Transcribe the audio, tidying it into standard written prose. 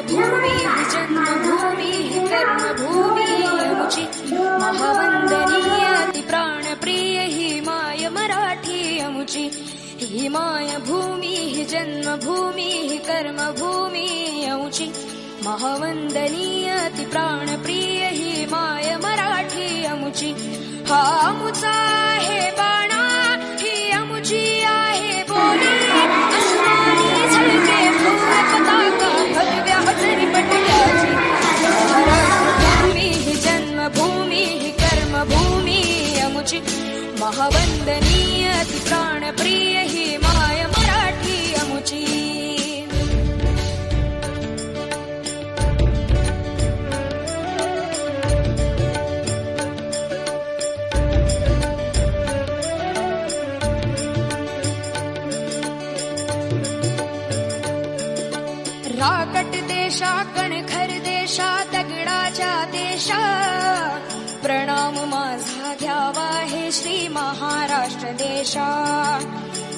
भूमी जन्मभूमी कर्मभूमी अमुची महावंदनीय ती प्राणप्रिय ही माय मराठी अमुची ही माय भूमी जन्मभूमी कर्मभूमी अमुची महावंदनीय ती प्राणप्रिय ही माय मराठी अमुची हा अमुचा आहे बाणा ही अमुची आहे बोली अस्मानी झळके फूल पताका भगव्या हजरी पटल्याची भूमी जन्मभूमी कर्मभूमी अमुची महावंदनीय ती प्राणप्रिय ही माय मराठी अमुची राकट देशा कणखर देशा दगडाच्या देशा प्रणाम माझा घ्यावा हे श्री महाराष्ट्र देशा